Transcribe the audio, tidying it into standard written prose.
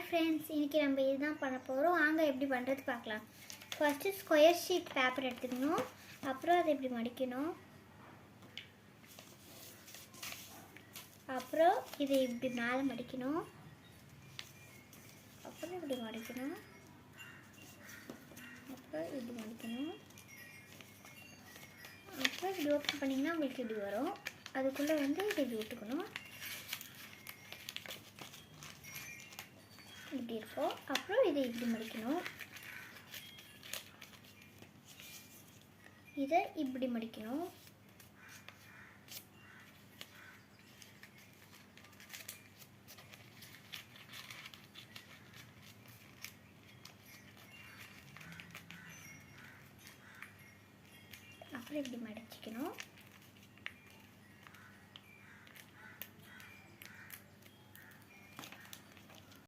Friends, இன்றைக்கி நம்ம இதுதான் பண்ண போகிறோம். வாங்க எப்படி பண்ணுறது பார்க்கலாம். ஃபஸ்ட்டு ஸ்கொயர் ஷீட் பேப்பர் எடுத்துக்கணும். அப்புறம் அதை இப்படி மடிக்கணும். அப்புறம் இதை இப்படி மேலே மடிக்கணும். அப்புறம் இப்படி மடிக்கணும். அப்புறம் இப்படி மடிக்கணும். அப்புறம் இப்படி ஓப்பன் பண்ணிங்கன்னா உங்களுக்கு இப்படி வரும். அதுக்குள்ளே வந்து இதை இப்படி விட்டுக்கணும். இப்படி இருக்கும். அப்புறம் இதை இப்படி மடிக்கணும். இதை இப்படி மடிக்கணும். அப்புறம் இப்படி மடிச்சிக்கணும்.